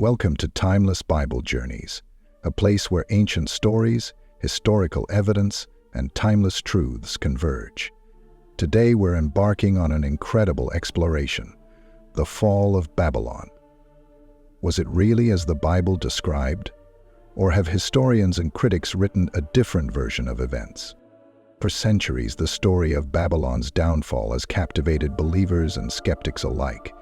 Welcome to Timeless Bible Journeys, a place where ancient stories, historical evidence, and timeless truths converge. Today we're embarking on an incredible exploration, the fall of Babylon. Was it really as the Bible described? Or have historians and critics written a different version of events? For centuries, the story of Babylon's downfall has captivated believers and skeptics alike.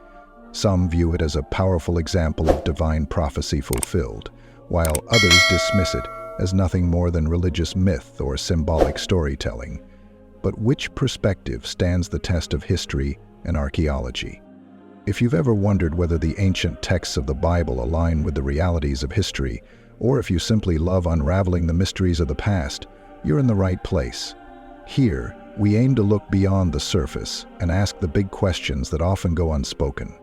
Some view it as a powerful example of divine prophecy fulfilled, while others dismiss it as nothing more than religious myth or symbolic storytelling. But which perspective stands the test of history and archaeology? If you've ever wondered whether the ancient texts of the Bible align with the realities of history, or if you simply love unraveling the mysteries of the past, you're in the right place. Here, we aim to look beyond the surface and ask the big questions that often go unspoken.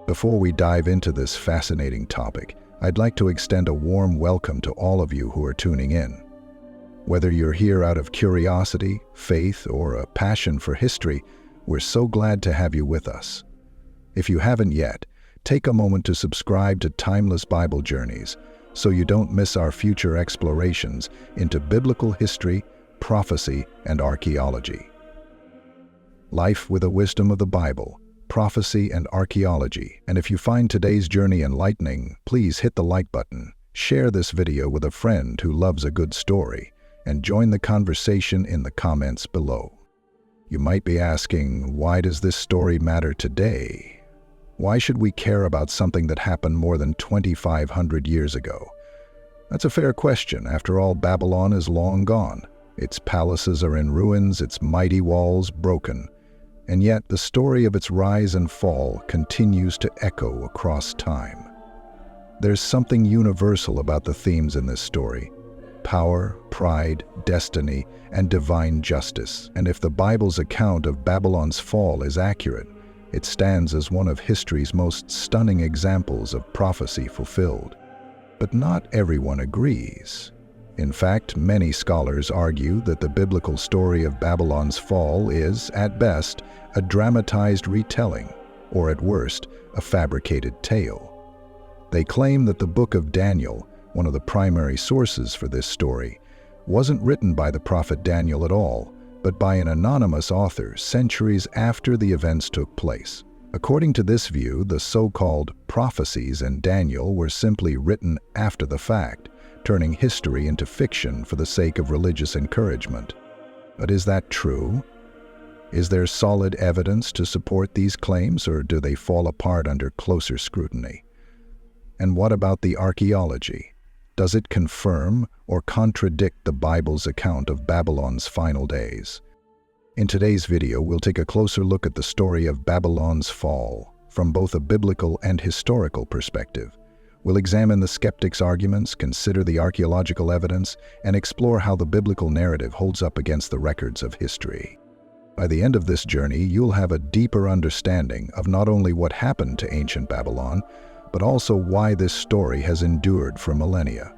Before we dive into this fascinating topic, I'd like to extend a warm welcome to all of you who are tuning in. Whether you're here out of curiosity, faith, or a passion for history, we're so glad to have you with us. If you haven't yet, take a moment to subscribe to Timeless Bible Journeys so you don't miss our future explorations into biblical history, prophecy, and archaeology. Life with the wisdom of the Bible, prophecy, and archaeology. And if you find today's journey enlightening, please hit the like button, share this video with a friend who loves a good story, and join the conversation in the comments below. You might be asking, why does this story matter today? Why should we care about something that happened more than 2,500 years ago? That's a fair question. After all, Babylon is long gone. Its palaces are in ruins, its mighty walls broken. And yet the story of its rise and fall continues to echo across time. There's something universal about the themes in this story: power, pride, destiny, and divine justice. And if the Bible's account of Babylon's fall is accurate, it stands as one of history's most stunning examples of prophecy fulfilled. But not everyone agrees. In fact, many scholars argue that the biblical story of Babylon's fall is, at best, a dramatized retelling, or at worst, a fabricated tale. They claim that the book of Daniel, one of the primary sources for this story, wasn't written by the prophet Daniel at all, but by an anonymous author centuries after the events took place. According to this view, the so-called prophecies in Daniel were simply written after the fact, turning history into fiction for the sake of religious encouragement. But is that true? Is there solid evidence to support these claims, or do they fall apart under closer scrutiny? And what about the archaeology? Does it confirm or contradict the Bible's account of Babylon's final days? In today's video, we'll take a closer look at the story of Babylon's fall from both a biblical and historical perspective. We'll examine the skeptics' arguments, consider the archaeological evidence, and explore how the biblical narrative holds up against the records of history. By the end of this journey, you'll have a deeper understanding of not only what happened to ancient Babylon, but also why this story has endured for millennia.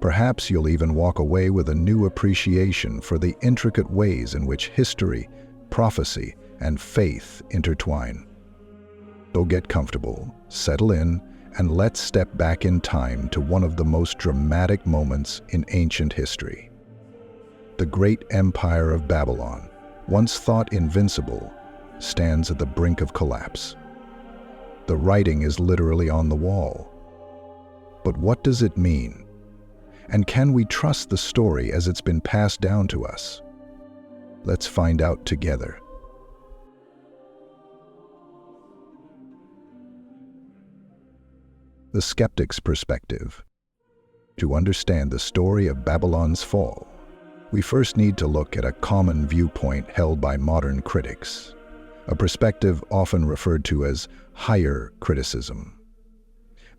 Perhaps you'll even walk away with a new appreciation for the intricate ways in which history, prophecy, and faith intertwine. So get comfortable, settle in, and let's step back in time to one of the most dramatic moments in ancient history. The great empire of Babylon, once thought invincible, stands at the brink of collapse. The writing is literally on the wall. But what does it mean? And can we trust the story as it's been passed down to us? Let's find out together. The skeptic's perspective. To understand the story of Babylon's fall, we first need to look at a common viewpoint held by modern critics, a perspective often referred to as higher criticism.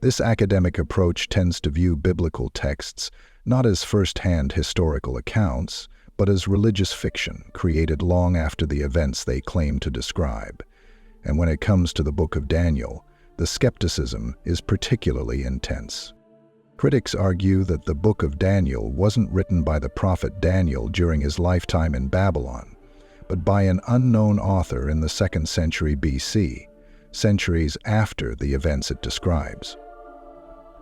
This academic approach tends to view biblical texts not as first-hand historical accounts, but as religious fiction created long after the events they claim to describe. And when it comes to the book of Daniel, the skepticism is particularly intense. Critics argue that the book of Daniel wasn't written by the prophet Daniel during his lifetime in Babylon, but by an unknown author in the 2nd century BC, centuries after the events it describes.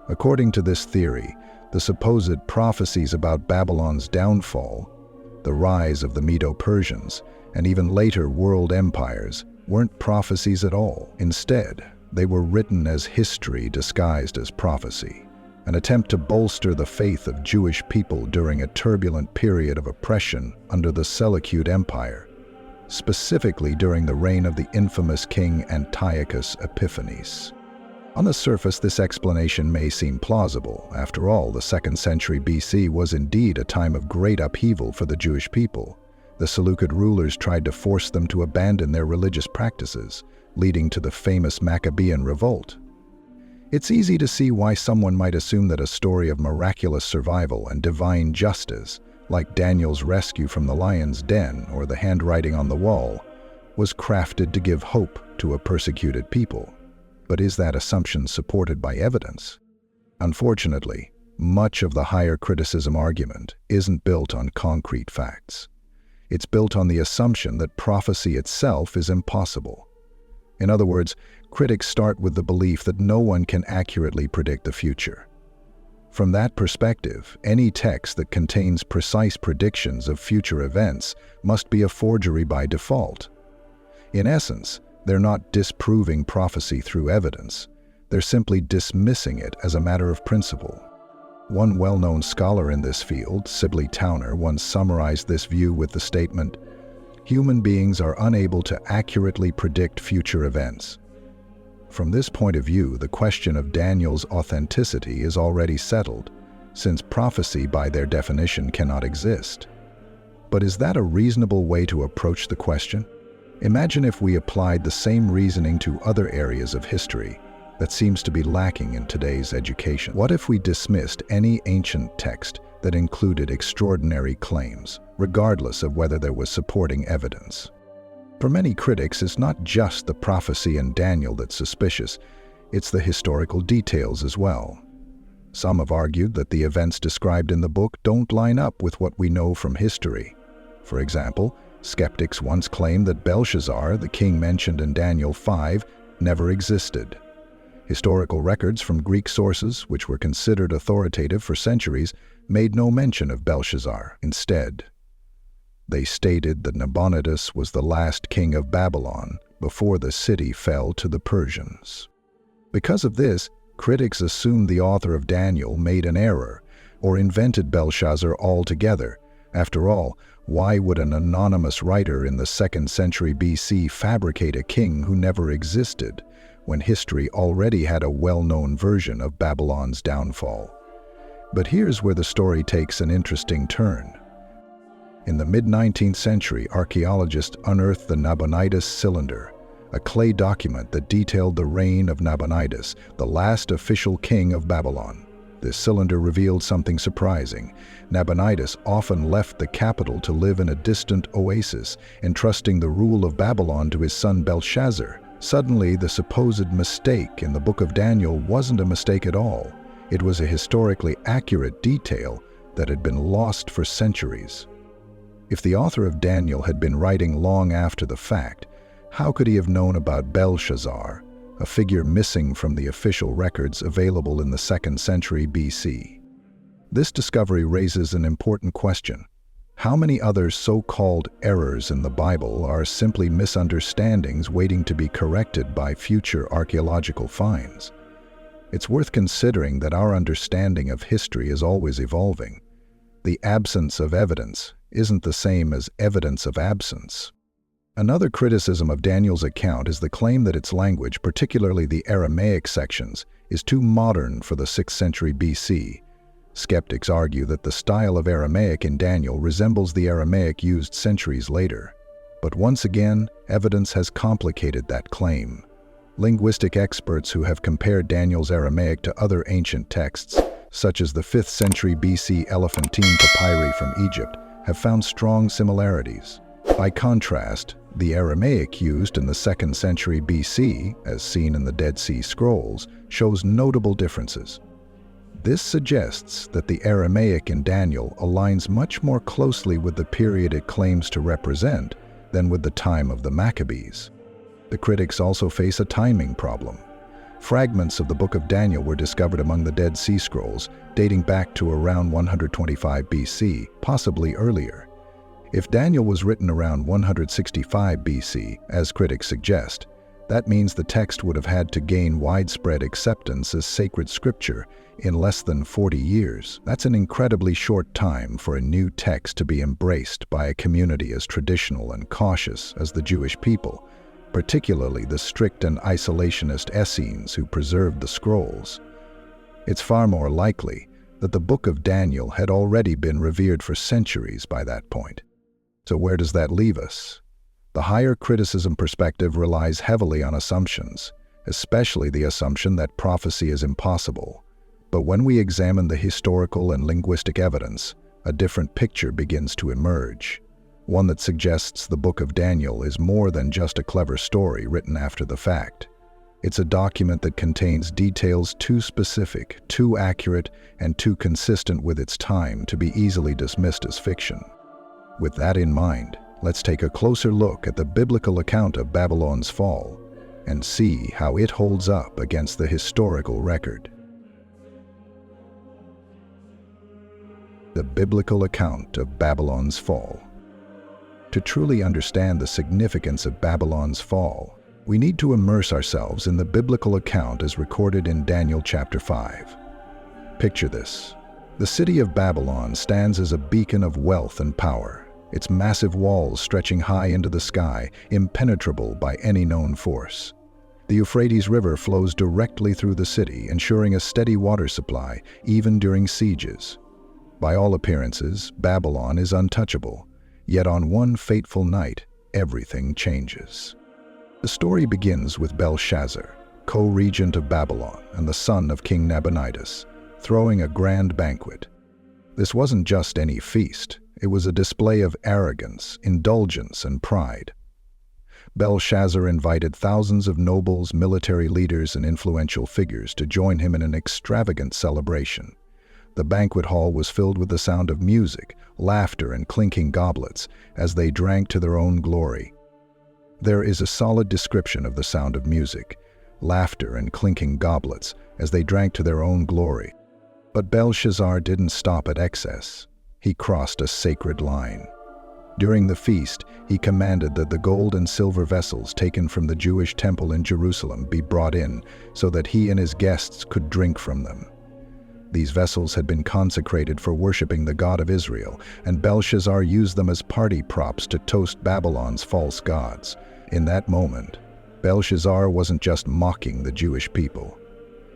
According to this theory, the supposed prophecies about Babylon's downfall, the rise of the Medo-Persians, and even later world empires weren't prophecies at all. Instead, they were written as history disguised as prophecy, an attempt to bolster the faith of Jewish people during a turbulent period of oppression under the Seleucid Empire, specifically during the reign of the infamous king Antiochus Epiphanes. On the surface, this explanation may seem plausible. After all, the 2nd century BC was indeed a time of great upheaval for the Jewish people. The Seleucid rulers tried to force them to abandon their religious practices, leading to the famous Maccabean revolt. It's easy to see why someone might assume that a story of miraculous survival and divine justice, like Daniel's rescue from the lion's den or the handwriting on the wall, was crafted to give hope to a persecuted people. But is that assumption supported by evidence? Unfortunately, much of the higher criticism argument isn't built on concrete facts. It's built on the assumption that prophecy itself is impossible. In other words, critics start with the belief that no one can accurately predict the future. From that perspective, any text that contains precise predictions of future events must be a forgery by default. In essence, they're not disproving prophecy through evidence. They're simply dismissing it as a matter of principle. One well-known scholar in this field, Sibley Towner, once summarized this view with the statement, "Human beings are unable to accurately predict future events." From this point of view, the question of Daniel's authenticity is already settled, since prophecy by their definition cannot exist. But is that a reasonable way to approach the question? Imagine if we applied the same reasoning to other areas of history that seems to be lacking in today's education. What if we dismissed any ancient text that included extraordinary claims, regardless of whether there was supporting evidence? For many critics, it's not just the prophecy in Daniel that's suspicious, it's the historical details as well. Some have argued that the events described in the book don't line up with what we know from history. For example, skeptics once claimed that Belshazzar, the king mentioned in Daniel 5, never existed. Historical records from Greek sources, which were considered authoritative for centuries, made no mention of Belshazzar. Instead, they stated that Nabonidus was the last king of Babylon before the city fell to the Persians. Because of this, critics assumed the author of Daniel made an error or invented Belshazzar altogether. After all, why would an anonymous writer in the 2nd century BC fabricate a king who never existed, when history already had a well-known version of Babylon's downfall? But here's where the story takes an interesting turn. In the mid-19th century, archaeologists unearthed the Nabonidus Cylinder, a clay document that detailed the reign of Nabonidus, the last official king of Babylon. This cylinder revealed something surprising. Nabonidus often left the capital to live in a distant oasis, entrusting the rule of Babylon to his son Belshazzar. Suddenly, the supposed mistake in the book of Daniel wasn't a mistake at all. It was a historically accurate detail that had been lost for centuries. If the author of Daniel had been writing long after the fact, how could he have known about Belshazzar, a figure missing from the official records available in the 2nd century BC? This discovery raises an important question. How many other so-called errors in the Bible are simply misunderstandings waiting to be corrected by future archaeological finds? It's worth considering that our understanding of history is always evolving. The absence of evidence isn't the same as evidence of absence. Another criticism of Daniel's account is the claim that its language, particularly the Aramaic sections, is too modern for the 6th century BC. Skeptics argue that the style of Aramaic in Daniel resembles the Aramaic used centuries later. But once again, evidence has complicated that claim. Linguistic experts who have compared Daniel's Aramaic to other ancient texts, such as the 5th century BC Elephantine papyri from Egypt, have found strong similarities. By contrast, the Aramaic used in the 2nd century BC, as seen in the Dead Sea Scrolls, shows notable differences. This suggests that the Aramaic in Daniel aligns much more closely with the period it claims to represent than with the time of the Maccabees. The critics also face a timing problem. Fragments of the Book of Daniel were discovered among the Dead Sea Scrolls, dating back to around 125 BC, possibly earlier. If Daniel was written around 165 BC, as critics suggest, that means the text would have had to gain widespread acceptance as sacred scripture in less than 40 years. That's an incredibly short time for a new text to be embraced by a community as traditional and cautious as the Jewish people, particularly the strict and isolationist Essenes who preserved the scrolls. It's far more likely that the Book of Daniel had already been revered for centuries by that point. So where does that leave us? The higher criticism perspective relies heavily on assumptions, especially the assumption that prophecy is impossible. But when we examine the historical and linguistic evidence, a different picture begins to emerge, one that suggests the Book of Daniel is more than just a clever story written after the fact. It's a document that contains details too specific, too accurate, and too consistent with its time to be easily dismissed as fiction. With that in mind, let's take a closer look at the biblical account of Babylon's fall and see how it holds up against the historical record. The biblical account of Babylon's fall. To truly understand the significance of Babylon's fall, we need to immerse ourselves in the biblical account as recorded in Daniel chapter 5. Picture this. The city of Babylon stands as a beacon of wealth and power, its massive walls stretching high into the sky, impenetrable by any known force. The Euphrates River flows directly through the city, ensuring a steady water supply even during sieges. By all appearances, Babylon is untouchable, yet on one fateful night, everything changes. The story begins with Belshazzar, co-regent of Babylon and the son of King Nabonidus, throwing a grand banquet. This wasn't just any feast. It was a display of arrogance, indulgence, and pride. Belshazzar invited thousands of nobles, military leaders, and influential figures to join him in an extravagant celebration. The banquet hall was filled with the sound of music, laughter, and clinking goblets as they drank to their own glory. There is a solid description of the sound of music, laughter, and clinking goblets as they drank to their own glory. But Belshazzar didn't stop at excess. He crossed a sacred line. During the feast, he commanded that the gold and silver vessels taken from the Jewish temple in Jerusalem be brought in so that he and his guests could drink from them. These vessels had been consecrated for worshiping the God of Israel, and Belshazzar used them as party props to toast Babylon's false gods. In that moment, Belshazzar wasn't just mocking the Jewish people.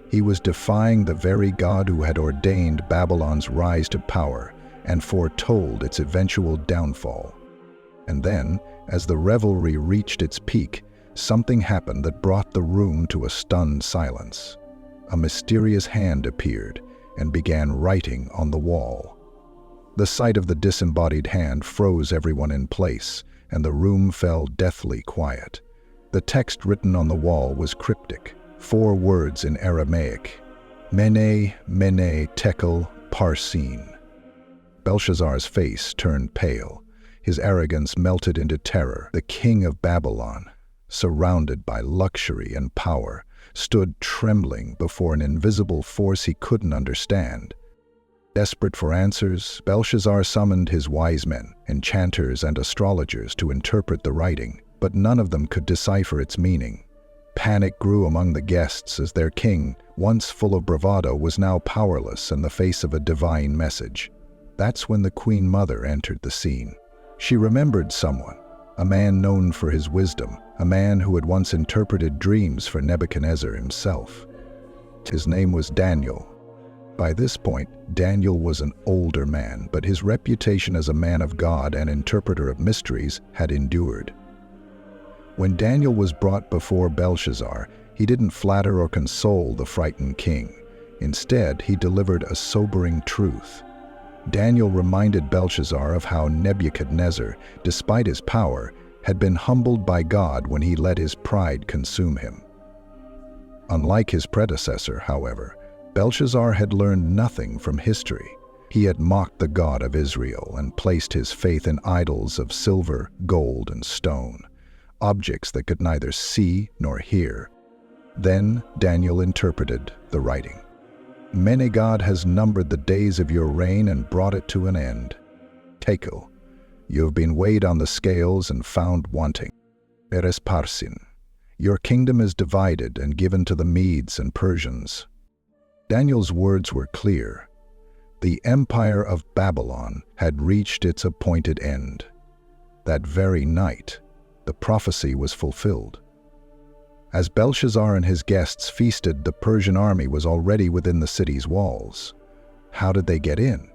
He was defying the very God who had ordained Babylon's rise to power and foretold its eventual downfall. And then, as the revelry reached its peak, something happened that brought the room to a stunned silence. A mysterious hand appeared and began writing on the wall. The sight of the disembodied hand froze everyone in place, and the room fell deathly quiet. The text written on the wall was cryptic, 4 words in Aramaic: Mene, Mene, Tekel, Parsin. Belshazzar's face turned pale. His arrogance melted into terror. The king of Babylon, surrounded by luxury and power, stood trembling before an invisible force he couldn't understand. Desperate for answers, Belshazzar summoned his wise men, enchanters, and astrologers to interpret the writing, but none of them could decipher its meaning. Panic grew among the guests as their king, once full of bravado, was now powerless in the face of a divine message. That's when the Queen Mother entered the scene. She remembered someone, a man known for his wisdom, a man who had once interpreted dreams for Nebuchadnezzar himself. His name was Daniel. By this point, Daniel was an older man, but his reputation as a man of God and interpreter of mysteries had endured. When Daniel was brought before Belshazzar, he didn't flatter or console the frightened king. Instead, he delivered a sobering truth. Daniel reminded Belshazzar of how Nebuchadnezzar, despite his power, had been humbled by God when he let his pride consume him. Unlike his predecessor, however, Belshazzar had learned nothing from history. He had mocked the God of Israel and placed his faith in idols of silver, gold, and stone, objects that could neither see nor hear. Then Daniel interpreted the writing. Many God has numbered the days of your reign and brought it to an end. Tekel, you have been weighed on the scales and found wanting. Eres parsin, your kingdom is divided and given to the Medes and Persians. Daniel's words were clear. The empire of Babylon had reached its appointed end. That very night, the prophecy was fulfilled. As Belshazzar and his guests feasted, the Persian army was already within the city's walls. How did they get in?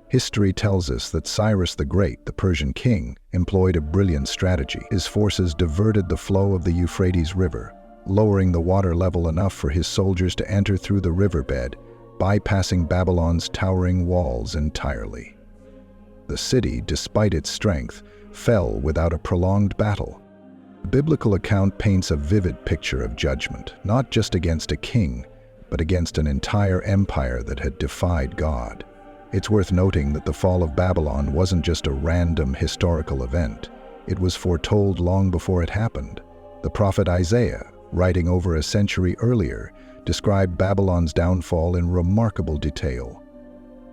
History tells us that Cyrus the Great, the Persian king, employed a brilliant strategy. His forces diverted the flow of the Euphrates River, lowering the water level enough for his soldiers to enter through the riverbed, bypassing Babylon's towering walls entirely. The city, despite its strength, fell without a prolonged battle. The biblical account paints a vivid picture of judgment, not just against a king, but against an entire empire that had defied God. It's worth noting that the fall of Babylon wasn't just a random historical event. It was foretold long before it happened. The prophet Isaiah, writing over a century earlier, described Babylon's downfall in remarkable detail.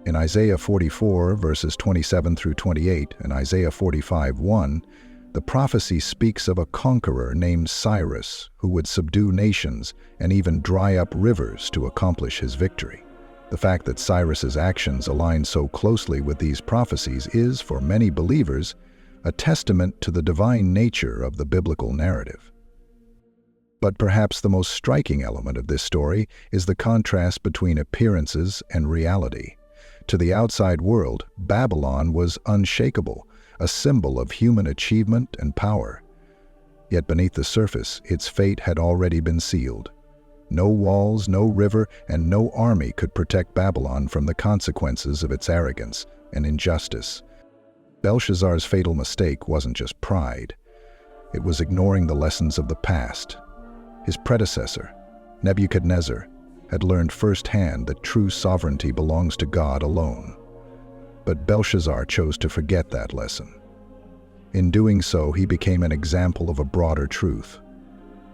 In Isaiah 44, verses 27 through 28, and Isaiah 45:1, the prophecy speaks of a conqueror named Cyrus who would subdue nations and even dry up rivers to accomplish his victory. The fact that Cyrus's actions align so closely with these prophecies is, for many believers, a testament to the divine nature of the biblical narrative. But perhaps the most striking element of this story is the contrast between appearances and reality. To the outside world, Babylon was unshakable, a symbol of human achievement and power. Yet beneath the surface, its fate had already been sealed. No walls, no river, and no army could protect Babylon from the consequences of its arrogance and injustice. Belshazzar's fatal mistake wasn't just pride. It was ignoring the lessons of the past. His predecessor, Nebuchadnezzar, had learned firsthand that true sovereignty belongs to God alone. But Belshazzar chose to forget that lesson. In doing so, he became an example of a broader truth.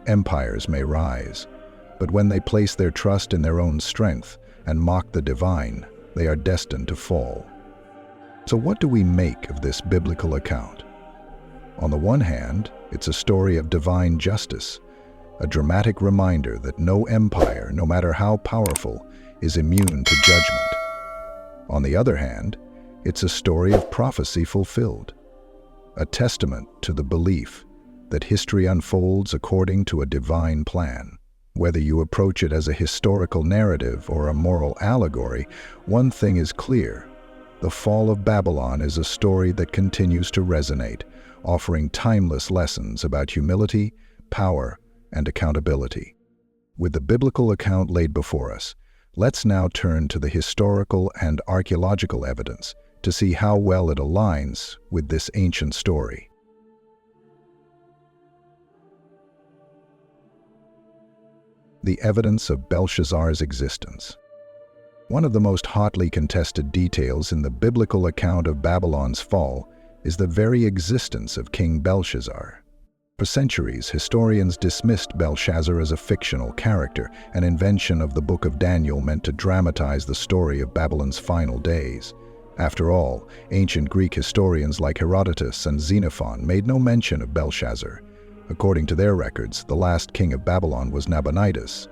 Empires may rise, but when they place their trust in their own strength and mock the divine, they are destined to fall. So what do we make of this biblical account? On the one hand, it's a story of divine justice, a dramatic reminder that no empire, no matter how powerful, is immune to judgment. On the other hand, it's a story of prophecy fulfilled, a testament to the belief that history unfolds according to a divine plan. Whether you approach it as a historical narrative or a moral allegory, one thing is clear. The fall of Babylon is a story that continues to resonate, offering timeless lessons about humility, power, and accountability. With the biblical account laid before us, let's now turn to the historical and archaeological evidence to see how well it aligns with this ancient story. The evidence of Belshazzar's existence. One of the most hotly contested details in the biblical account of Babylon's fall is the very existence of King Belshazzar. For centuries, historians dismissed Belshazzar as a fictional character, an invention of the Book of Daniel meant to dramatize the story of Babylon's final days. After all, ancient Greek historians like Herodotus and Xenophon made no mention of Belshazzar. According to their records, the last king of Babylon was Nabonidus.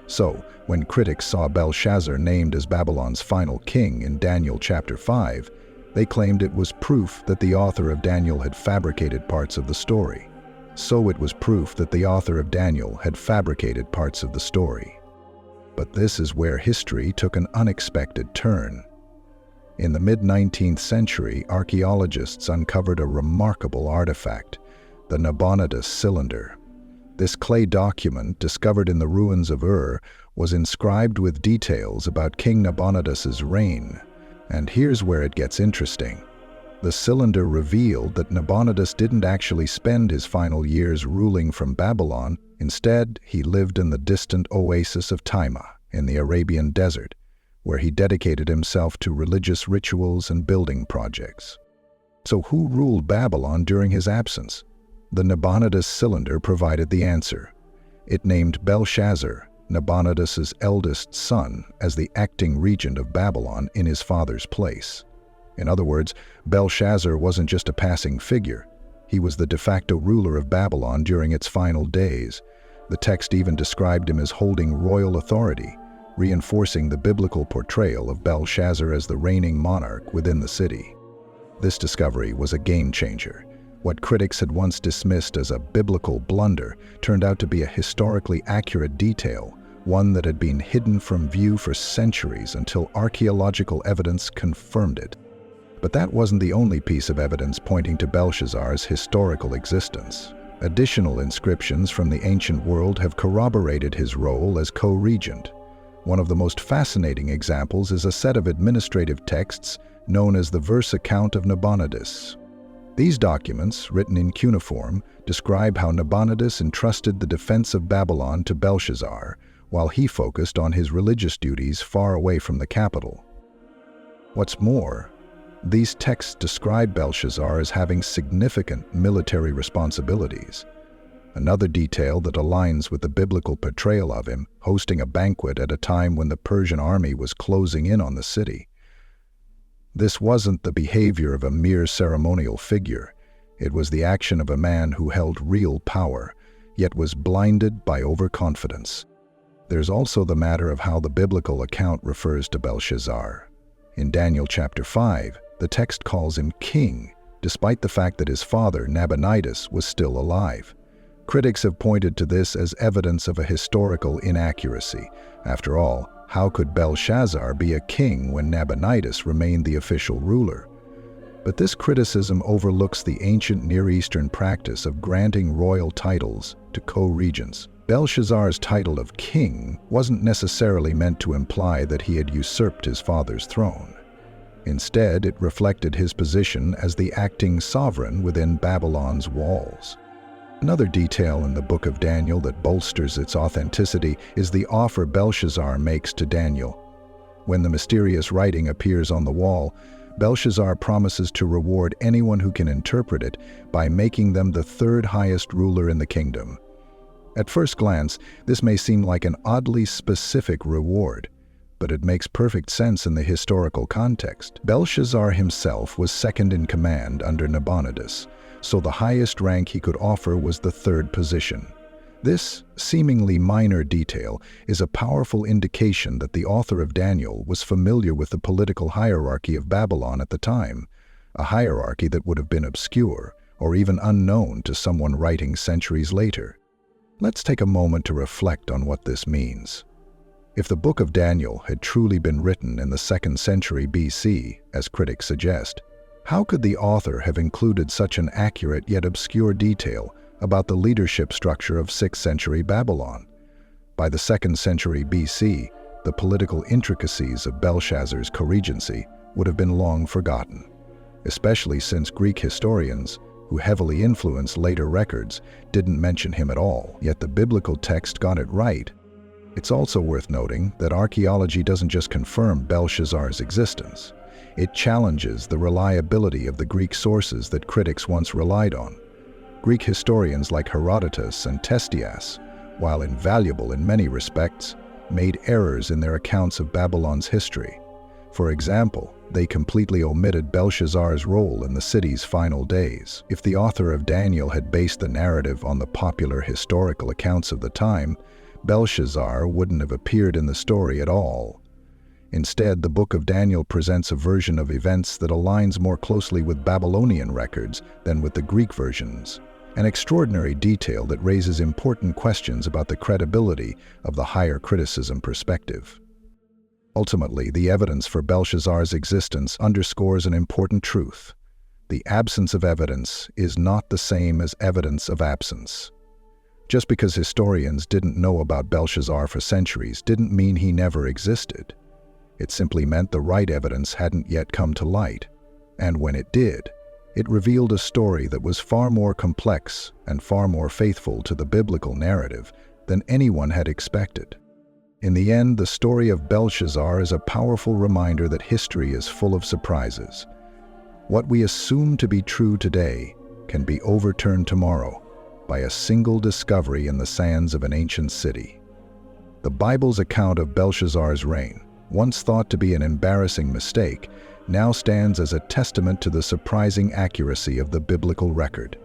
So, when critics saw Belshazzar named as Babylon's final king in Daniel chapter 5, they claimed it was proof that the author of Daniel had fabricated parts of the story. So it was proof that the author of Daniel had fabricated parts of the story. But this is where history took an unexpected turn. In the mid-19th century, archaeologists uncovered a remarkable artifact, the Nabonidus Cylinder. This clay document, discovered in the ruins of Ur, was inscribed with details about King Nabonidus's reign. And here's where it gets interesting. The cylinder revealed that Nabonidus didn't actually spend his final years ruling from Babylon. Instead, he lived in the distant oasis of Timah in the Arabian desert, where he dedicated himself to religious rituals and building projects. So who ruled Babylon during his absence? The Nabonidus Cylinder provided the answer. It named Belshazzar, Nabonidus' eldest son, as the acting regent of Babylon in his father's place. In other words, Belshazzar wasn't just a passing figure. He was the de facto ruler of Babylon during its final days. The text even described him as holding royal authority, reinforcing the biblical portrayal of Belshazzar as the reigning monarch within the city. This discovery was a game-changer. What critics had once dismissed as a biblical blunder turned out to be a historically accurate detail, one that had been hidden from view for centuries until archaeological evidence confirmed it. But that wasn't the only piece of evidence pointing to Belshazzar's historical existence. Additional inscriptions from the ancient world have corroborated his role as co-regent. One of the most fascinating examples is a set of administrative texts known as the verse account of Nabonidus. These documents, written in cuneiform, describe how Nabonidus entrusted the defense of Babylon to Belshazzar, while he focused on his religious duties far away from the capital. What's more, these texts describe Belshazzar as having significant military responsibilities. Another detail that aligns with the biblical portrayal of him, hosting a banquet at a time when the Persian army was closing in on the city. This wasn't the behavior of a mere ceremonial figure. It was the action of a man who held real power, yet was blinded by overconfidence. There's also the matter of how the biblical account refers to Belshazzar. In Daniel chapter 5, the text calls him king, despite the fact that his father, Nabonidus, was still alive. Critics have pointed to this as evidence of a historical inaccuracy. After all, how could Belshazzar be a king when Nabonidus remained the official ruler? But this criticism overlooks the ancient Near Eastern practice of granting royal titles to co-regents. Belshazzar's title of king wasn't necessarily meant to imply that he had usurped his father's throne. Instead, it reflected his position as the acting sovereign within Babylon's walls. Another detail in the book of Daniel that bolsters its authenticity is the offer Belshazzar makes to Daniel. When the mysterious writing appears on the wall, Belshazzar promises to reward anyone who can interpret it by making them the third highest ruler in the kingdom. At first glance, this may seem like an oddly specific reward, but it makes perfect sense in the historical context. Belshazzar himself was second in command under Nabonidus, so the highest rank he could offer was the third position. This seemingly minor detail is a powerful indication that the author of Daniel was familiar with the political hierarchy of Babylon at the time, a hierarchy that would have been obscure or even unknown to someone writing centuries later. Let's take a moment to reflect on what this means. If the book of Daniel had truly been written in the 2nd century BC, as critics suggest, how could the author have included such an accurate yet obscure detail about the leadership structure of 6th century Babylon? By the 2nd century BC, the political intricacies of Belshazzar's co-regency would have been long forgotten, especially since Greek historians, who heavily influenced later records, didn't mention him at all, yet the biblical text got it right. It's also worth noting that archaeology doesn't just confirm Belshazzar's existence. It challenges the reliability of the Greek sources that critics once relied on. Greek historians like Herodotus and Ctesias, while invaluable in many respects, made errors in their accounts of Babylon's history. For example, they completely omitted Belshazzar's role in the city's final days. If the author of Daniel had based the narrative on the popular historical accounts of the time, Belshazzar wouldn't have appeared in the story at all. Instead, the book of Daniel presents a version of events that aligns more closely with Babylonian records than with the Greek versions, an extraordinary detail that raises important questions about the credibility of the higher criticism perspective. Ultimately, the evidence for Belshazzar's existence underscores an important truth. The absence of evidence is not the same as evidence of absence. Just because historians didn't know about Belshazzar for centuries didn't mean he never existed. It simply meant the right evidence hadn't yet come to light, and when it did, it revealed a story that was far more complex and far more faithful to the biblical narrative than anyone had expected. In the end, the story of Belshazzar is a powerful reminder that history is full of surprises. What we assume to be true today can be overturned tomorrow, by a single discovery in the sands of an ancient city. The Bible's account of Belshazzar's reign, once thought to be an embarrassing mistake, now stands as a testament to the surprising accuracy of the biblical record.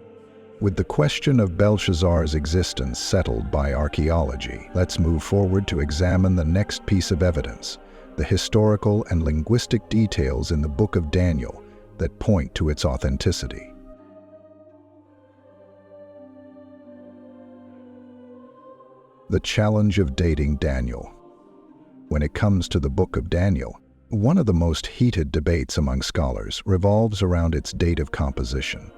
With the question of Belshazzar's existence settled by archaeology, let's move forward to examine the next piece of evidence, the historical and linguistic details in the Book of Daniel that point to its authenticity. The challenge of dating Daniel. When it comes to the Book of Daniel, one of the most heated debates among scholars revolves around its date of composition.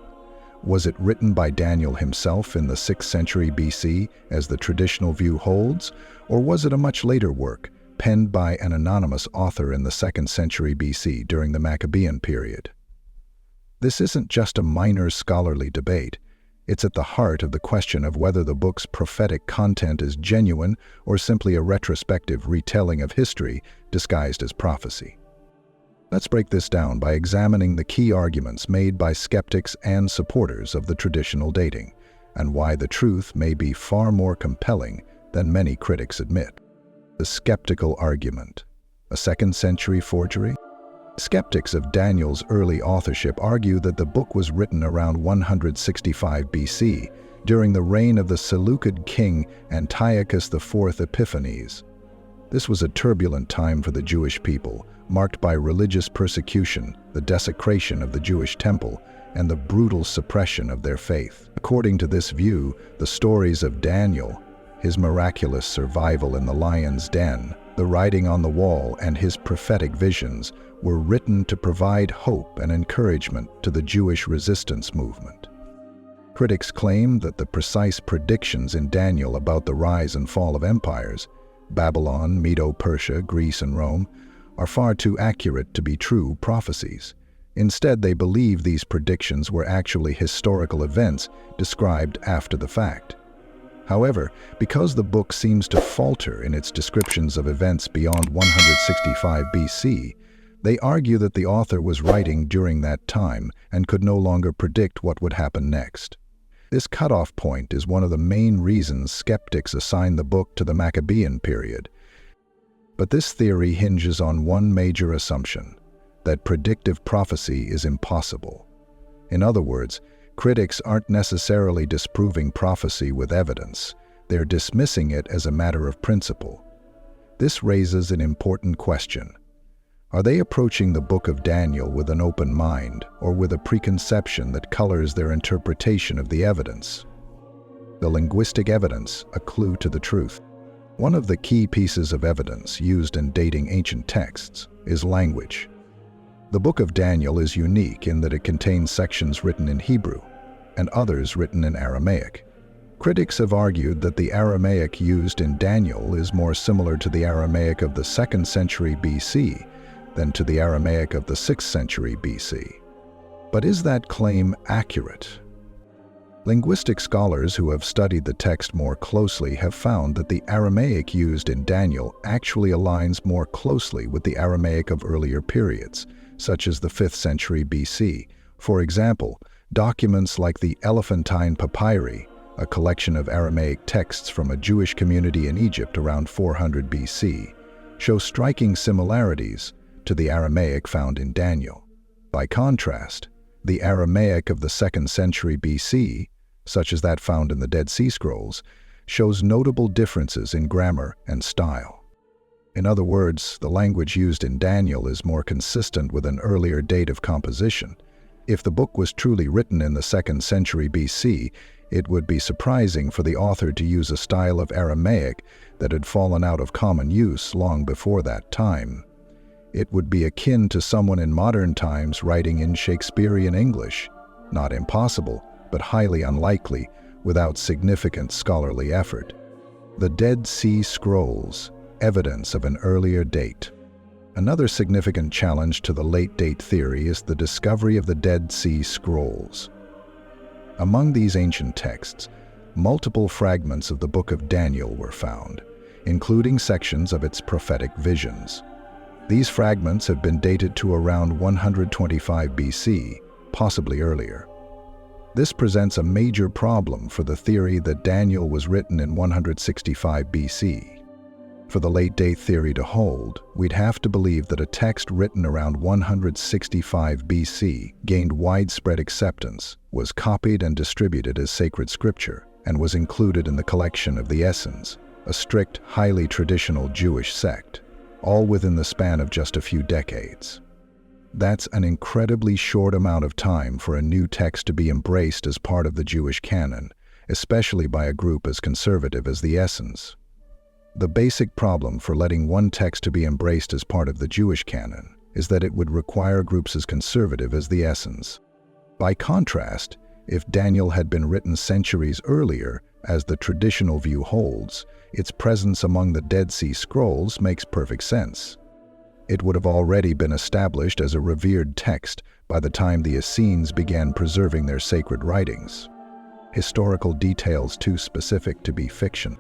Was it written by Daniel himself in the 6th century BC, as the traditional view holds, or was it a much later work, penned by an anonymous author in the 2nd century BC during the Maccabean period? This isn't just a minor scholarly debate. It's at the heart of the question of whether the book's prophetic content is genuine or simply a retrospective retelling of history disguised as prophecy. Let's break this down by examining the key arguments made by skeptics and supporters of the traditional dating, and why the truth may be far more compelling than many critics admit. The skeptical argument: a 2nd century forgery? Skeptics of Daniel's early authorship argue that the book was written around 165 BC, during the reign of the Seleucid king Antiochus IV Epiphanes. This was a turbulent time for the Jewish people, marked by religious persecution, the desecration of the Jewish temple, and the brutal suppression of their faith. According to this view, the stories of Daniel, his miraculous survival in the lion's den, the writing on the wall, and his prophetic visions were written to provide hope and encouragement to the Jewish resistance movement. Critics claim that the precise predictions in Daniel about the rise and fall of empires, Babylon, Medo-Persia, Greece, and Rome, are far too accurate to be true prophecies. Instead, they believe these predictions were actually historical events described after the fact. However, because the book seems to falter in its descriptions of events beyond 165 BC, they argue that the author was writing during that time and could no longer predict what would happen next. This cutoff point is one of the main reasons skeptics assign the book to the Maccabean period. But this theory hinges on one major assumption: that predictive prophecy is impossible. In other words, critics aren't necessarily disproving prophecy with evidence. They're dismissing it as a matter of principle. This raises an important question. Are they approaching the Book of Daniel with an open mind, or with a preconception that colors their interpretation of the evidence? The linguistic evidence, a clue to the truth. One of the key pieces of evidence used in dating ancient texts is language. The Book of Daniel is unique in that it contains sections written in Hebrew and others written in Aramaic. Critics have argued that the Aramaic used in Daniel is more similar to the Aramaic of the 2nd century BC than to the Aramaic of the 6th century BC. But is that claim accurate? Linguistic scholars who have studied the text more closely have found that the Aramaic used in Daniel actually aligns more closely with the Aramaic of earlier periods, such as the 5th century BC. For example, documents like the Elephantine Papyri, a collection of Aramaic texts from a Jewish community in Egypt around 400 BC, show striking similarities to the Aramaic found in Daniel. By contrast, the Aramaic of the 2nd century BC, such as that found in the Dead Sea Scrolls, shows notable differences in grammar and style. In other words, the language used in Daniel is more consistent with an earlier date of composition. If the book was truly written in the 2nd century BC, it would be surprising for the author to use a style of Aramaic that had fallen out of common use long before that time. It would be akin to someone in modern times writing in Shakespearean English. Not impossible, but highly unlikely, without significant scholarly effort. The Dead Sea Scrolls, evidence of an earlier date. Another significant challenge to the late date theory is the discovery of the Dead Sea Scrolls. Among these ancient texts, multiple fragments of the Book of Daniel were found, including sections of its prophetic visions. These fragments have been dated to around 125 BC, possibly earlier. This presents a major problem for the theory that Daniel was written in 165 BC. For the late-date theory to hold, we'd have to believe that a text written around 165 BC gained widespread acceptance, was copied and distributed as sacred scripture, and was included in the collection of the Essenes, a strict, highly traditional Jewish sect, all within the span of just a few decades. That's an incredibly short amount of time for a new text to be embraced as part of the Jewish canon, especially by a group as conservative as the Essenes. The basic problem for letting one text to be embraced as part of the Jewish canon is that it would require groups as conservative as the Essenes. By contrast, if Daniel had been written centuries earlier, as the traditional view holds, its presence among the Dead Sea Scrolls makes perfect sense. It would have already been established as a revered text by the time the Essenes began preserving their sacred writings. Historical details too specific to be fiction.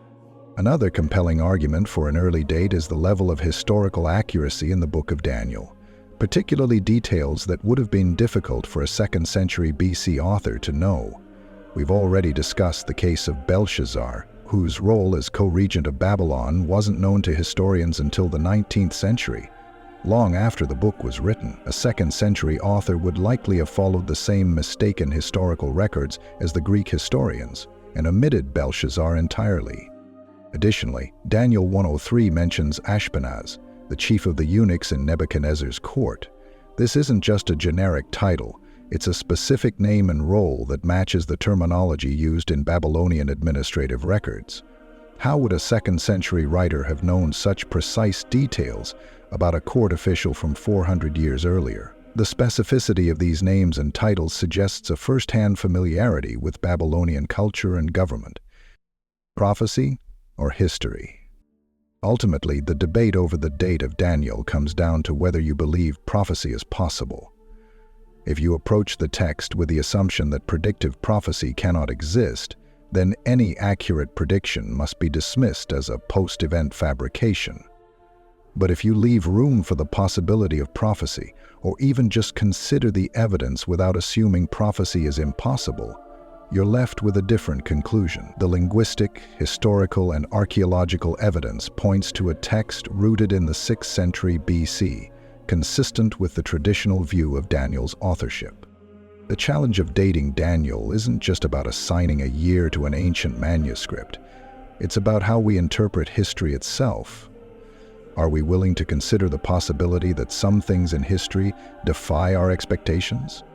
Another compelling argument for an early date is the level of historical accuracy in the Book of Daniel, particularly details that would have been difficult for a 2nd century BC author to know. We've already discussed the case of Belshazzar, whose role as co-regent of Babylon wasn't known to historians until the 19th century. Long after the book was written, a 2nd century author would likely have followed the same mistaken historical records as the Greek historians and omitted Belshazzar entirely. Additionally, Daniel 103 mentions Ashpenaz, the chief of the eunuchs in Nebuchadnezzar's court. This isn't just a generic title, it's a specific name and role that matches the terminology used in Babylonian administrative records. How would a 2nd century writer have known such precise details about a court official from 400 years earlier? The specificity of these names and titles suggests a first-hand familiarity with Babylonian culture and government. Prophecy or history? Ultimately, the debate over the date of Daniel comes down to whether you believe prophecy is possible. If you approach the text with the assumption that predictive prophecy cannot exist, then any accurate prediction must be dismissed as a post-event fabrication. But if you leave room for the possibility of prophecy, or even just consider the evidence without assuming prophecy is impossible, you're left with a different conclusion. The linguistic, historical, and archaeological evidence points to a text rooted in the 6th century BC, consistent with the traditional view of Daniel's authorship. The challenge of dating Daniel isn't just about assigning a year to an ancient manuscript. It's about how we interpret history itself. Are we willing to consider the possibility that some things in history defy our expectations?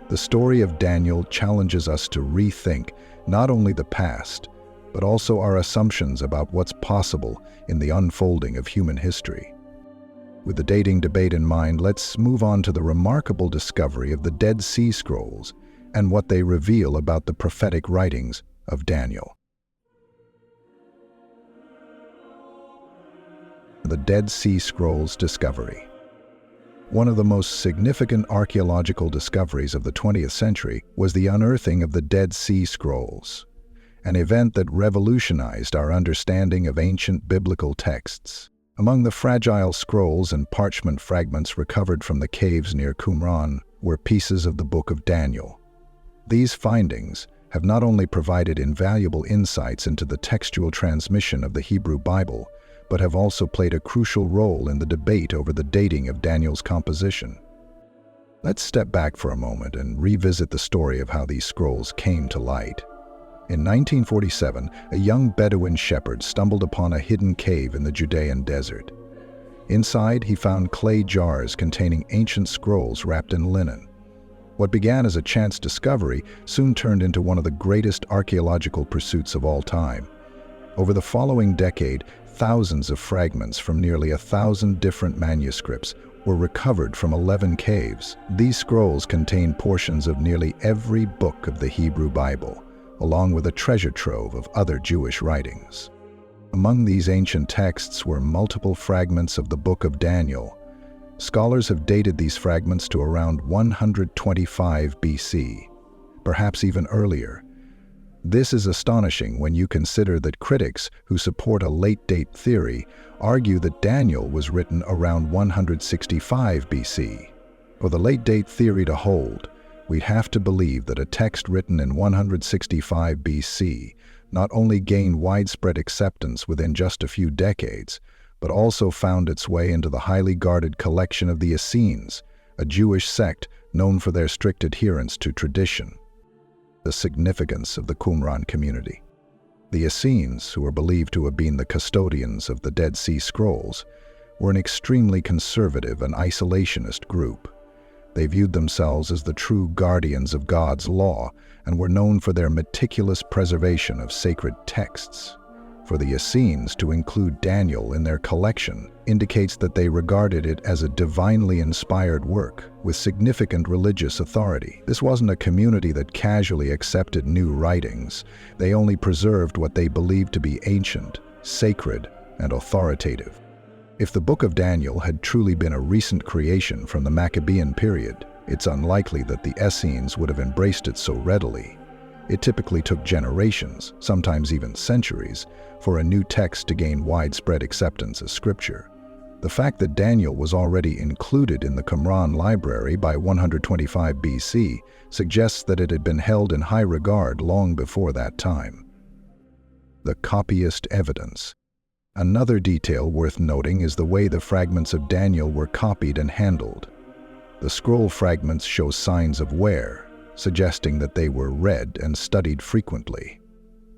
The story of Daniel challenges us to rethink not only the past, but also our assumptions about what's possible in the unfolding of human history. With the dating debate in mind, let's move on to the remarkable discovery of the Dead Sea Scrolls and what they reveal about the prophetic writings of Daniel. The Dead Sea Scrolls discovery. One of the most significant archaeological discoveries of the 20th century was the unearthing of the Dead Sea Scrolls, an event that revolutionized our understanding of ancient biblical texts. Among the fragile scrolls and parchment fragments recovered from the caves near Qumran were pieces of the Book of Daniel. These findings have not only provided invaluable insights into the textual transmission of the Hebrew Bible, but have also played a crucial role in the debate over the dating of Daniel's composition. Let's step back for a moment and revisit the story of how these scrolls came to light. In 1947, a young Bedouin shepherd stumbled upon a hidden cave in the Judean desert. Inside, he found clay jars containing ancient scrolls wrapped in linen. What began as a chance discovery soon turned into one of the greatest archaeological pursuits of all time. Over the following decade, thousands of fragments from nearly 1,000 different manuscripts were recovered from 11 caves. These scrolls contain portions of nearly every book of the Hebrew Bible, along with a treasure trove of other Jewish writings. Among these ancient texts were multiple fragments of the Book of Daniel. Scholars have dated these fragments to around 125 BC, perhaps even earlier. This is astonishing when you consider that critics who support a late-date theory argue that Daniel was written around 165 BC. For the late-date theory to hold, we'd have to believe that a text written in 165 BC not only gained widespread acceptance within just a few decades, but also found its way into the highly guarded collection of the Essenes, a Jewish sect known for their strict adherence to tradition. The significance of the Qumran community. The Essenes, who are believed to have been the custodians of the Dead Sea Scrolls, were an extremely conservative and isolationist group. They viewed themselves as the true guardians of God's law and were known for their meticulous preservation of sacred texts. For the Essenes to include Daniel in their collection indicates that they regarded it as a divinely inspired work with significant religious authority. This wasn't a community that casually accepted new writings. They only preserved what they believed to be ancient, sacred, and authoritative. If the Book of Daniel had truly been a recent creation from the Maccabean period, it's unlikely that the Essenes would have embraced it so readily. It typically took generations, sometimes even centuries, for a new text to gain widespread acceptance as scripture. The fact that Daniel was already included in the Qumran library by 125 BC suggests that it had been held in high regard long before that time. The copyist evidence. Another detail worth noting is the way the fragments of Daniel were copied and handled. The scroll fragments show signs of wear, suggesting that they were read and studied frequently.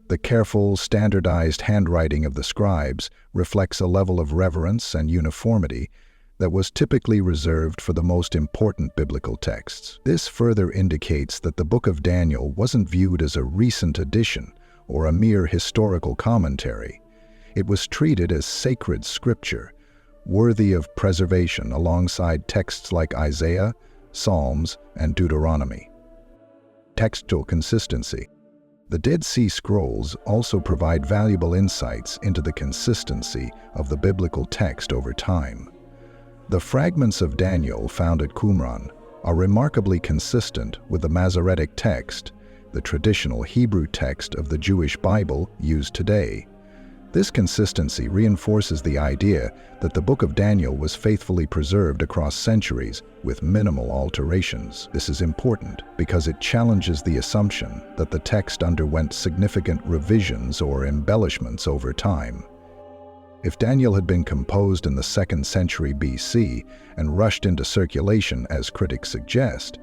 The careful, standardized handwriting of the scribes reflects a level of reverence and uniformity that was typically reserved for the most important biblical texts. This further indicates that the Book of Daniel wasn't viewed as a recent addition or a mere historical commentary. It was treated as sacred scripture, worthy of preservation alongside texts like Isaiah, Psalms, and Deuteronomy. Textual consistency. The Dead Sea Scrolls also provide valuable insights into the consistency of the biblical text over time. The fragments of Daniel found at Qumran are remarkably consistent with the Masoretic text, the traditional Hebrew text of the Jewish Bible used today. This consistency reinforces the idea that the Book of Daniel was faithfully preserved across centuries with minimal alterations. This is important because it challenges the assumption that the text underwent significant revisions or embellishments over time. If Daniel had been composed in the 2nd century BC and rushed into circulation, as critics suggest,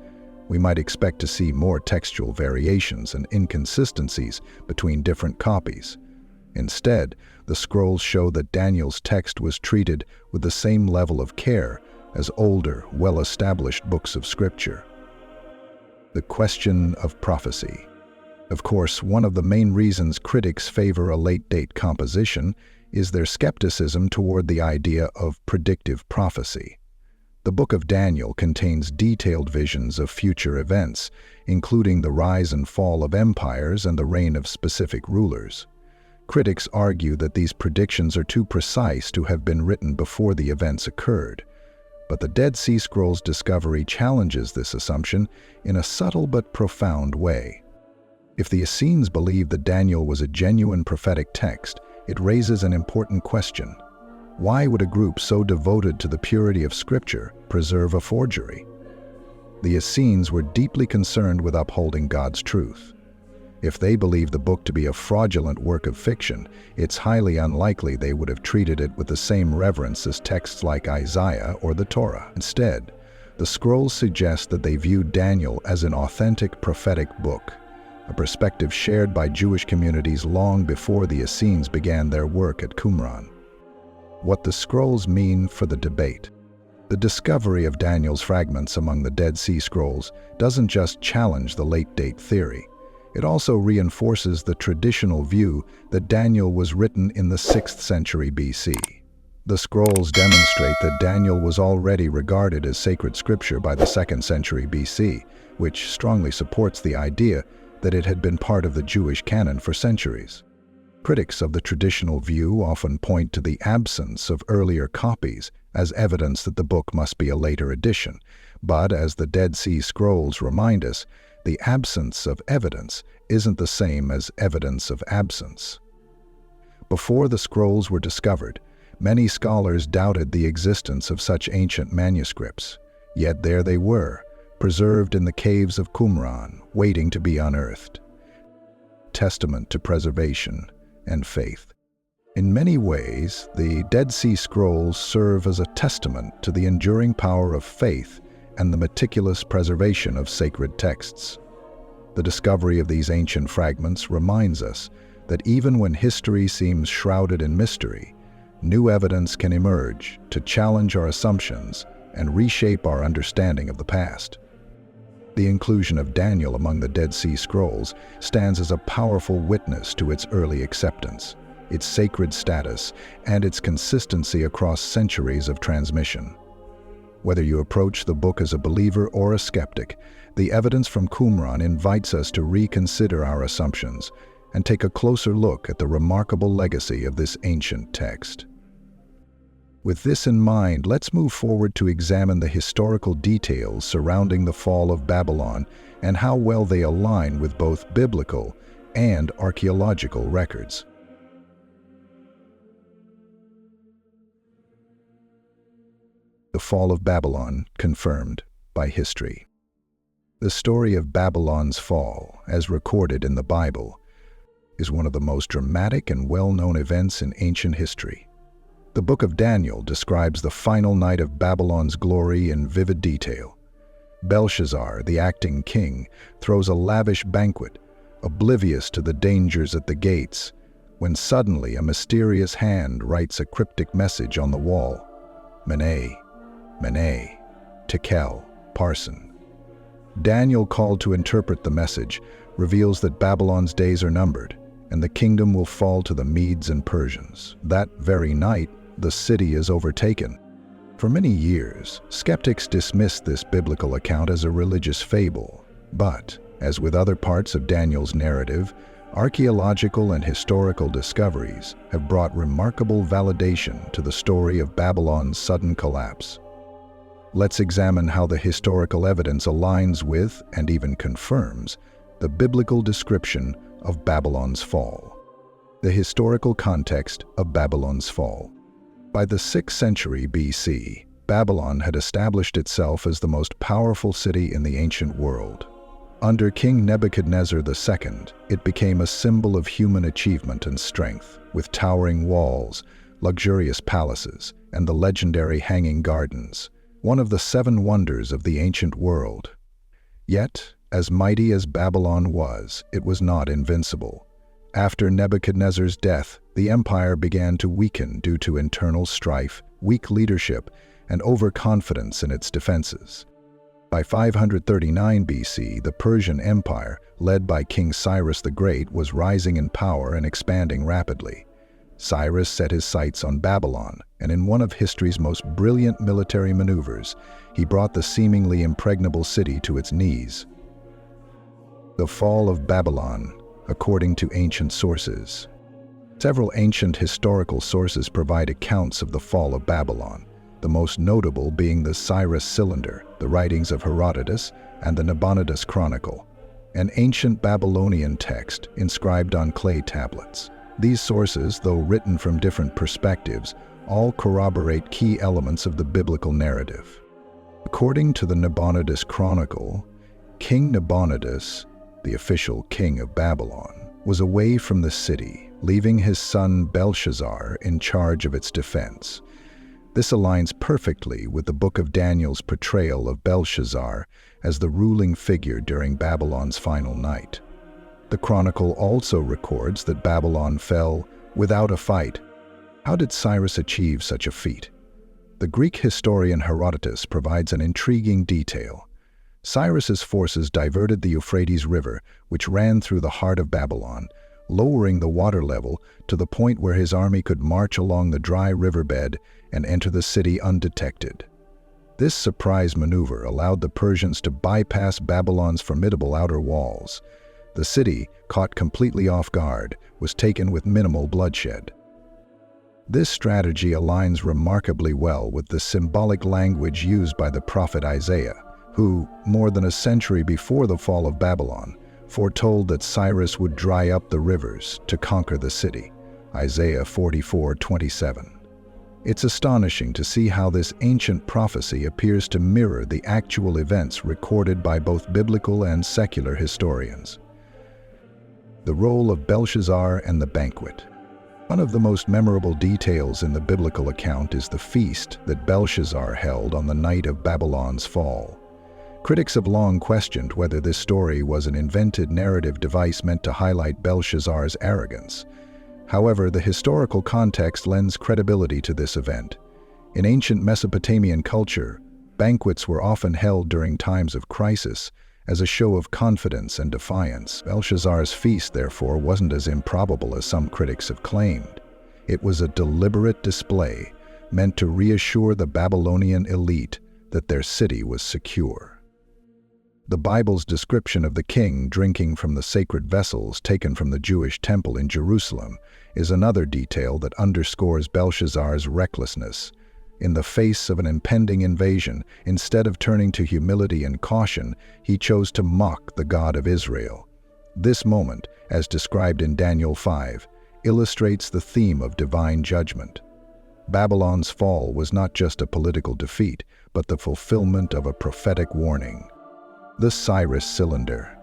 we might expect to see more textual variations and inconsistencies between different copies. Instead, the scrolls show that Daniel's text was treated with the same level of care as older, well-established books of scripture. The question of prophecy. Of course, one of the main reasons critics favor a late-date composition is their skepticism toward the idea of predictive prophecy. The Book of Daniel contains detailed visions of future events, including the rise and fall of empires and the reign of specific rulers. Critics argue that these predictions are too precise to have been written before the events occurred. But the Dead Sea Scrolls discovery challenges this assumption in a subtle but profound way. If the Essenes believed that Daniel was a genuine prophetic text, it raises an important question. Why would a group so devoted to the purity of Scripture preserve a forgery? The Essenes were deeply concerned with upholding God's truth. If they believed the book to be a fraudulent work of fiction, it's highly unlikely they would have treated it with the same reverence as texts like Isaiah or the Torah. Instead, the scrolls suggest that they viewed Daniel as an authentic prophetic book, a perspective shared by Jewish communities long before the Essenes began their work at Qumran. What the scrolls mean for the debate. The discovery of Daniel's fragments among the Dead Sea Scrolls doesn't just challenge the late-date theory. It also reinforces the traditional view that Daniel was written in the 6th century BC. The scrolls demonstrate that Daniel was already regarded as sacred scripture by the 2nd century BC, which strongly supports the idea that it had been part of the Jewish canon for centuries. Critics of the traditional view often point to the absence of earlier copies as evidence that the book must be a later edition, but as the Dead Sea Scrolls remind us, the absence of evidence isn't the same as evidence of absence. Before the scrolls were discovered, many scholars doubted the existence of such ancient manuscripts. Yet there they were, preserved in the caves of Qumran, waiting to be unearthed. Testament to preservation and faith. In many ways, the Dead Sea Scrolls serve as a testament to the enduring power of faith and the meticulous preservation of sacred texts. The discovery of these ancient fragments reminds us that even when history seems shrouded in mystery, new evidence can emerge to challenge our assumptions and reshape our understanding of the past. The inclusion of Daniel among the Dead Sea Scrolls stands as a powerful witness to its early acceptance, its sacred status, and its consistency across centuries of transmission. Whether you approach the book as a believer or a skeptic, the evidence from Qumran invites us to reconsider our assumptions and take a closer look at the remarkable legacy of this ancient text. With this in mind, let's move forward to examine the historical details surrounding the fall of Babylon and how well they align with both biblical and archaeological records. The fall of Babylon confirmed by history. The story of Babylon's fall, as recorded in the Bible, is one of the most dramatic and well-known events in ancient history. The book of Daniel describes the final night of Babylon's glory in vivid detail. Belshazzar, the acting king, throws a lavish banquet, oblivious to the dangers at the gates, when suddenly a mysterious hand writes a cryptic message on the wall. Mene, Mene, Tekel, Parsin. Daniel, called to interpret the message, reveals that Babylon's days are numbered, and the kingdom will fall to the Medes and Persians. That very night, the city is overtaken. For many years, skeptics dismissed this biblical account as a religious fable. But, as with other parts of Daniel's narrative, archaeological and historical discoveries have brought remarkable validation to the story of Babylon's sudden collapse. Let's examine how the historical evidence aligns with, and even confirms, the biblical description of Babylon's fall. The historical context of Babylon's fall. By the 6th century BC, Babylon had established itself as the most powerful city in the ancient world. Under King Nebuchadnezzar II, it became a symbol of human achievement and strength, with towering walls, luxurious palaces, and the legendary Hanging Gardens, one of the 7 wonders of the ancient world. Yet, as mighty as Babylon was, it was not invincible. After Nebuchadnezzar's death, the empire began to weaken due to internal strife, weak leadership, and overconfidence in its defenses. By 539 BC, the Persian Empire, led by King Cyrus the Great, was rising in power and expanding rapidly. Cyrus set his sights on Babylon, and in one of history's most brilliant military maneuvers, he brought the seemingly impregnable city to its knees. The fall of Babylon, according to ancient sources. Several ancient historical sources provide accounts of the fall of Babylon, the most notable being the Cyrus Cylinder, the writings of Herodotus, and the Nabonidus Chronicle, an ancient Babylonian text inscribed on clay tablets. These sources, though written from different perspectives, all corroborate key elements of the biblical narrative. According to the Nabonidus Chronicle, King Nabonidus, the official king of Babylon, was away from the city, leaving his son Belshazzar in charge of its defense. This aligns perfectly with the Book of Daniel's portrayal of Belshazzar as the ruling figure during Babylon's final night. The Chronicle also records that Babylon fell without a fight. How did Cyrus achieve such a feat? The Greek historian Herodotus provides an intriguing detail. Cyrus's forces diverted the Euphrates River, which ran through the heart of Babylon, lowering the water level to the point where his army could march along the dry riverbed and enter the city undetected. This surprise maneuver allowed the Persians to bypass Babylon's formidable outer walls. The city, caught completely off guard, was taken with minimal bloodshed. This strategy aligns remarkably well with the symbolic language used by the prophet Isaiah, who, more than a century before the fall of Babylon, foretold that Cyrus would dry up the rivers to conquer the city. Isaiah 44:27. It's astonishing to see how this ancient prophecy appears to mirror the actual events recorded by both biblical and secular historians. The role of Belshazzar and the banquet. One of the most memorable details in the biblical account is the feast that Belshazzar held on the night of Babylon's fall. Critics have long questioned whether this story was an invented narrative device meant to highlight Belshazzar's arrogance. However, the historical context lends credibility to this event. In ancient Mesopotamian culture, banquets were often held during times of crisis as a show of confidence and defiance. Belshazzar's feast, therefore, wasn't as improbable as some critics have claimed. It was a deliberate display meant to reassure the Babylonian elite that their city was secure. The Bible's description of the king drinking from the sacred vessels taken from the Jewish temple in Jerusalem is another detail that underscores Belshazzar's recklessness. In the face of an impending invasion, instead of turning to humility and caution, he chose to mock the God of Israel. This moment, as described in Daniel 5, illustrates the theme of divine judgment. Babylon's fall was not just a political defeat, but the fulfillment of a prophetic warning. The Cyrus Cylinder.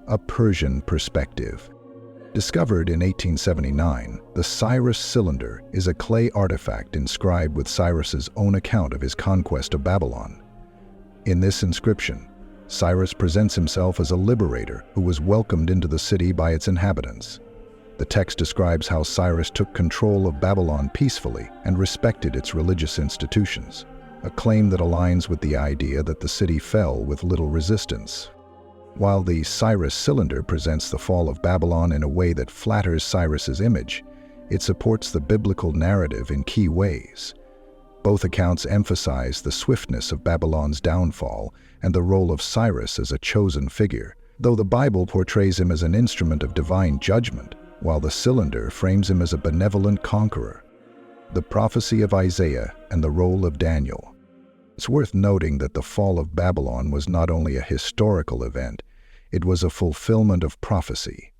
A Persian perspective. Discovered in 1879, the Cyrus Cylinder is a clay artifact inscribed with Cyrus's own account of his conquest of Babylon. In this inscription, Cyrus presents himself as a liberator who was welcomed into the city by its inhabitants. The text describes how Cyrus took control of Babylon peacefully and respected its religious institutions, a claim that aligns with the idea that the city fell with little resistance. While the Cyrus Cylinder presents the fall of Babylon in a way that flatters Cyrus's image, it supports the biblical narrative in key ways. Both accounts emphasize the swiftness of Babylon's downfall and the role of Cyrus as a chosen figure, though the Bible portrays him as an instrument of divine judgment, while the cylinder frames him as a benevolent conqueror. The prophecy of Isaiah and the role of Daniel. It's worth noting that the fall of Babylon was not only a historical event, it was a fulfillment of prophecy.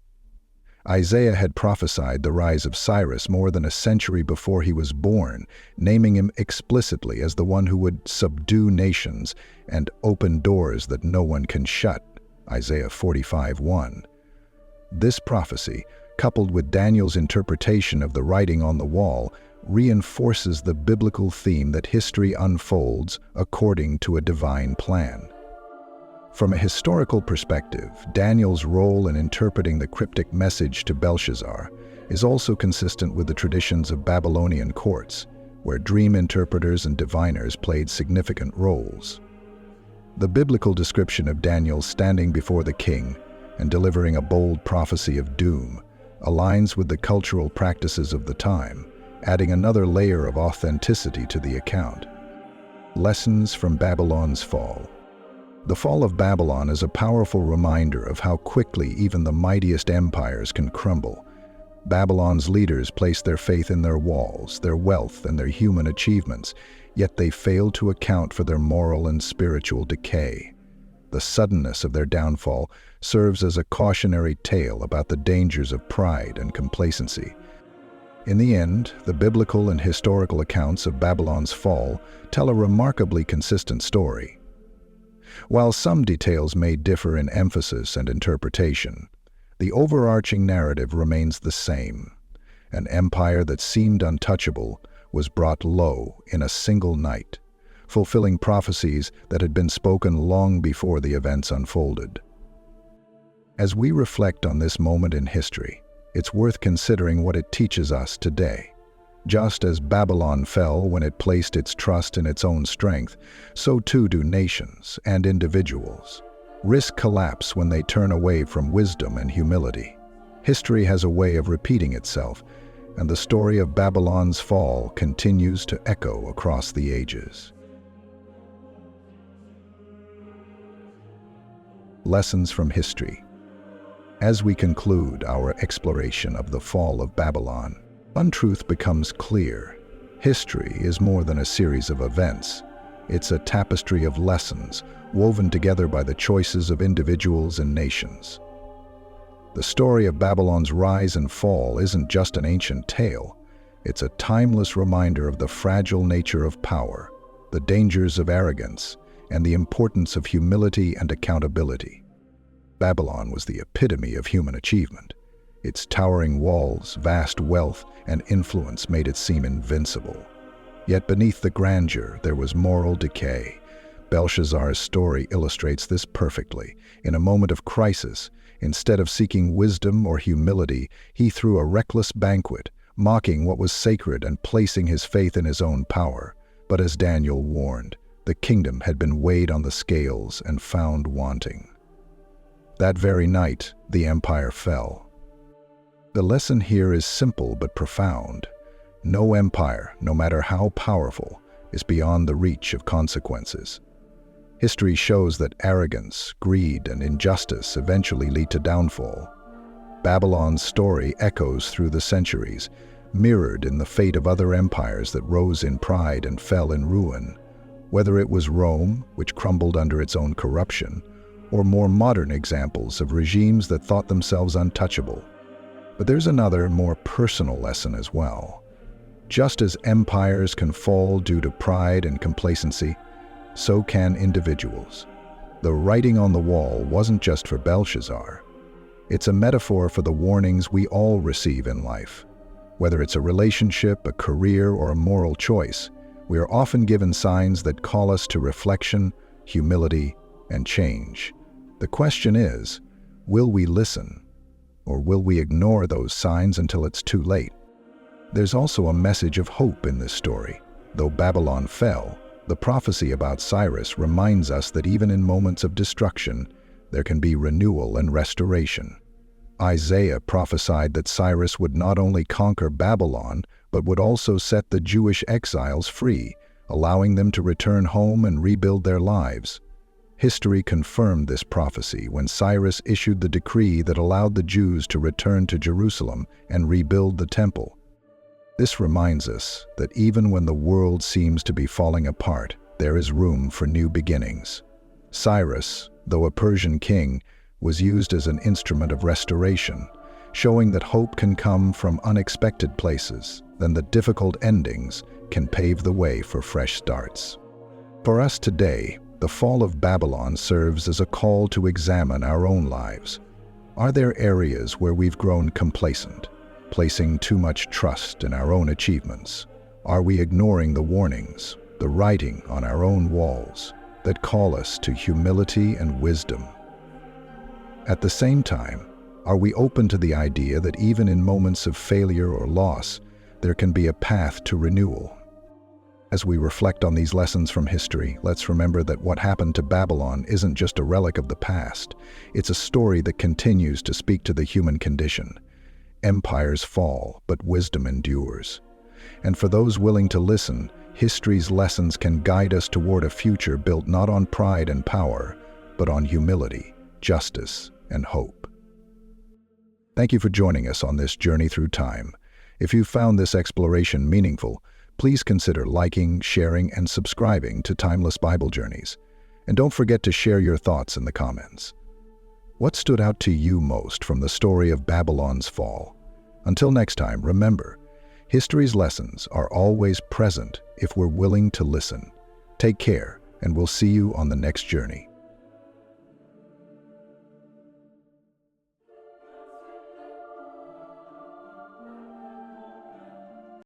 Isaiah had prophesied the rise of Cyrus more than a century before he was born, naming him explicitly as the one who would subdue nations and open doors that no one can shut, Isaiah 45:1. This prophecy, coupled with Daniel's interpretation of the writing on the wall, reinforces the biblical theme that history unfolds according to a divine plan. From a historical perspective, Daniel's role in interpreting the cryptic message to Belshazzar is also consistent with the traditions of Babylonian courts, where dream interpreters and diviners played significant roles. The biblical description of Daniel standing before the king and delivering a bold prophecy of doom aligns with the cultural practices of the time, adding another layer of authenticity to the account. Lessons from Babylon's fall. The fall of Babylon is a powerful reminder of how quickly even the mightiest empires can crumble. Babylon's leaders placed their faith in their walls, their wealth, and their human achievements, yet they failed to account for their moral and spiritual decay. The suddenness of their downfall serves as a cautionary tale about the dangers of pride and complacency. In the end, the biblical and historical accounts of Babylon's fall tell a remarkably consistent story. While some details may differ in emphasis and interpretation, the overarching narrative remains the same. An empire that seemed untouchable was brought low in a single night, fulfilling prophecies that had been spoken long before the events unfolded. As we reflect on this moment in history, it's worth considering what it teaches us today. Just as Babylon fell when it placed its trust in its own strength, so too do nations and individuals. Risk collapse when they turn away from wisdom and humility. History has a way of repeating itself, and the story of Babylon's fall continues to echo across the ages. Lessons from history. As we conclude our exploration of the fall of Babylon, one truth becomes clear. History is more than a series of events. It's a tapestry of lessons woven together by the choices of individuals and nations. The story of Babylon's rise and fall isn't just an ancient tale. It's a timeless reminder of the fragile nature of power, the dangers of arrogance, and the importance of humility and accountability. Babylon was the epitome of human achievement. Its towering walls, vast wealth, and influence made it seem invincible. Yet beneath the grandeur, there was moral decay. Belshazzar's story illustrates this perfectly. In a moment of crisis, instead of seeking wisdom or humility, he threw a reckless banquet, mocking what was sacred and placing his faith in his own power. But as Daniel warned, the kingdom had been weighed on the scales and found wanting. That very night, the empire fell. The lesson here is simple but profound. No empire, no matter how powerful, is beyond the reach of consequences. History shows that arrogance, greed, and injustice eventually lead to downfall. Babylon's story echoes through the centuries, mirrored in the fate of other empires that rose in pride and fell in ruin. Whether it was Rome, which crumbled under its own corruption, or more modern examples of regimes that thought themselves untouchable. But there's another, more personal lesson as well. Just as empires can fall due to pride and complacency, so can individuals. The writing on the wall wasn't just for Belshazzar. It's a metaphor for the warnings we all receive in life. Whether it's a relationship, a career, or a moral choice, we are often given signs that call us to reflection, humility, and change. The question is, will we listen, or will we ignore those signs until it's too late? There's also a message of hope in this story. Though Babylon fell, the prophecy about Cyrus reminds us that even in moments of destruction, there can be renewal and restoration. Isaiah prophesied that Cyrus would not only conquer Babylon, but would also set the Jewish exiles free, allowing them to return home and rebuild their lives. History confirmed this prophecy when Cyrus issued the decree that allowed the Jews to return to Jerusalem and rebuild the temple. This reminds us that even when the world seems to be falling apart, there is room for new beginnings. Cyrus, though a Persian king, was used as an instrument of restoration, showing that hope can come from unexpected places, then that difficult endings can pave the way for fresh starts. For us today, the fall of Babylon serves as a call to examine our own lives. Are there areas where we've grown complacent, placing too much trust in our own achievements? Are we ignoring the warnings, the writing on our own walls, that call us to humility and wisdom? At the same time, are we open to the idea that even in moments of failure or loss, there can be a path to renewal? As we reflect on these lessons from history, let's remember that what happened to Babylon isn't just a relic of the past. It's a story that continues to speak to the human condition. Empires fall, but wisdom endures. And for those willing to listen, history's lessons can guide us toward a future built not on pride and power, but on humility, justice, and hope. Thank you for joining us on this journey through time. If you found this exploration meaningful, please consider liking, sharing, and subscribing to Timeless Bible Journeys. And don't forget to share your thoughts in the comments. What stood out to you most from the story of Babylon's fall? Until next time, remember, history's lessons are always present if we're willing to listen. Take care, and we'll see you on the next journey.